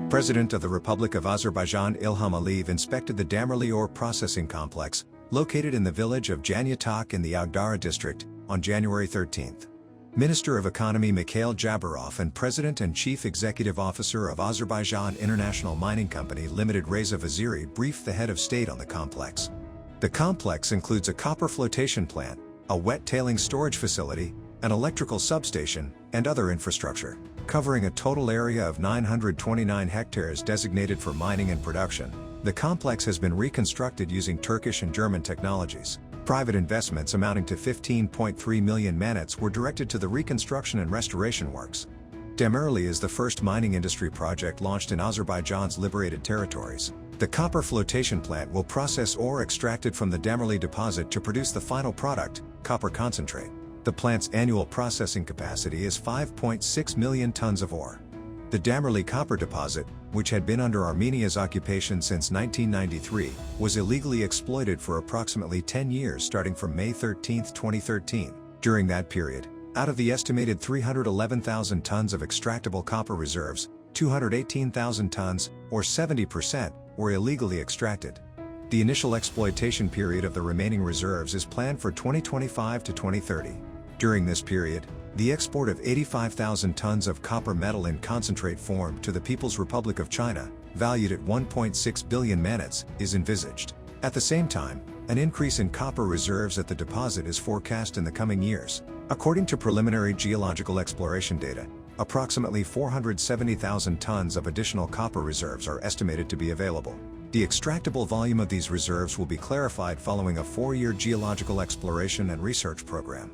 President of the Republic of Azerbaijan Ilham Aliyev inspected the Damirli ore processing complex, located in the village of Janyataq in the Aghdara district, on January 13. Minister of Economy Mikhail Jabarov and President and Chief Executive Officer of Azerbaijan International Mining Company Limited Reza Vaziri briefed the head of state on the complex. The complex includes a copper flotation plant, a wet tailings storage facility, an electrical substation, and other infrastructure, covering a total area of 929 hectares designated for mining and production. The complex has been reconstructed using Turkish and German technologies. Private investments amounting to 15.3 million manats were directed to the reconstruction and restoration works. Damirli is the first mining industry project launched in Azerbaijan's liberated territories. The copper flotation plant will process ore extracted from the Damirli deposit to produce the final product, copper concentrate. The plant's annual processing capacity is 5.6 million tons of ore. The Damirli copper deposit, which had been under Armenia's occupation since 1993, was illegally exploited for approximately 10 years starting from May 13, 2013. During that period, out of the estimated 311,000 tons of extractable copper reserves, 218,000 tons, or 70%, were illegally extracted. The initial exploitation period of the remaining reserves is planned for 2025 to 2030. During this period, the export of 85,000 tons of copper metal in concentrate form to the People's Republic of China, valued at 1.6 billion manats, is envisaged. At the same time, an increase in copper reserves at the deposit is forecast in the coming years. According to preliminary geological exploration data, approximately 470,000 tons of additional copper reserves are estimated to be available. The extractable volume of these reserves will be clarified following a 4-year geological exploration and research program.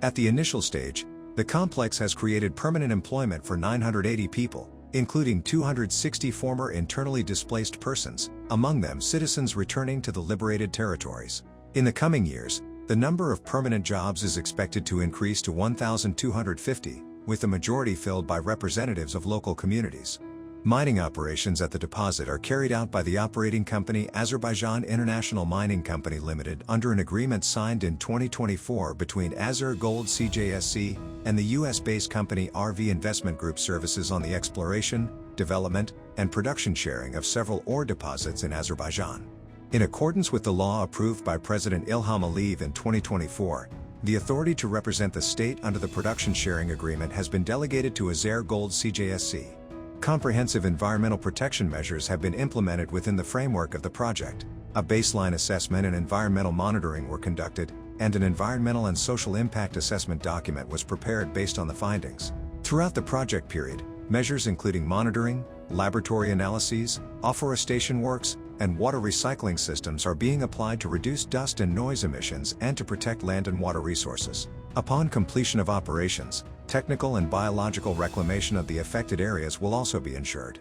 At the initial stage, the complex has created permanent employment for 980 people, including 260 former internally displaced persons, among them citizens returning to the liberated territories. In the coming years, the number of permanent jobs is expected to increase to 1,250, with the majority filled by representatives of local communities. Mining operations at the deposit are carried out by the operating company Azerbaijan International Mining Company Limited under an agreement signed in 2024 between Azer Gold CJSC and the US-based company RV Investment Group Services on the exploration, development, and production sharing of several ore deposits in Azerbaijan. In accordance with the law approved by President Ilham Aliyev in 2024, the authority to represent the state under the production sharing agreement has been delegated to Azer Gold CJSC. Comprehensive environmental protection measures have been implemented within the framework of the project. A baseline assessment and environmental monitoring were conducted, and an environmental and social impact assessment document was prepared based on the findings. Throughout the project period, measures including monitoring, laboratory analyses, afforestation works, and water recycling systems are being applied to reduce dust and noise emissions and to protect land and water resources. Upon completion of operations, technical and biological reclamation of the affected areas will also be ensured.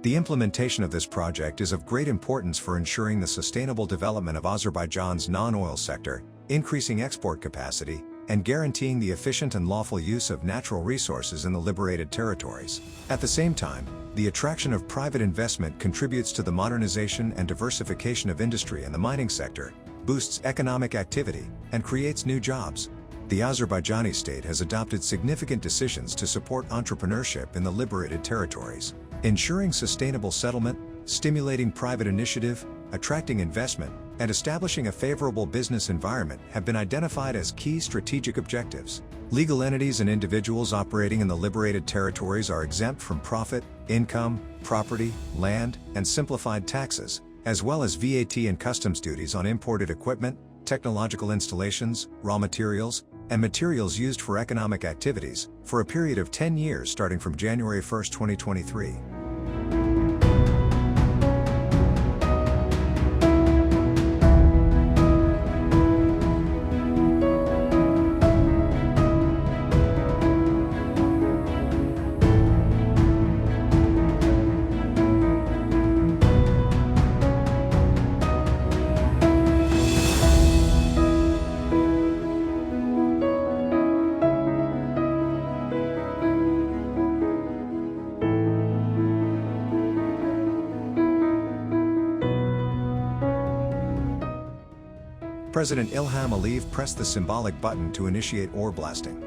The implementation of this project is of great importance for ensuring the sustainable development of Azerbaijan's non-oil sector, increasing export capacity, and guaranteeing the efficient and lawful use of natural resources in the liberated territories. At the same time, the attraction of private investment contributes to the modernization and diversification of industry in the mining sector, boosts economic activity, and creates new jobs. The Azerbaijani state has adopted significant decisions to support entrepreneurship in the liberated territories. Ensuring sustainable settlement, stimulating private initiative, attracting investment, and establishing a favorable business environment have been identified as key strategic objectives. Legal entities and individuals operating in the liberated territories are exempt from profit, income, property, land, and simplified taxes, as well as VAT and customs duties on imported equipment, technological installations, raw materials, and materials used for economic activities, for a period of 10 years starting from January 1, 2023. President Ilham Aliyev pressed the symbolic button to initiate ore blasting.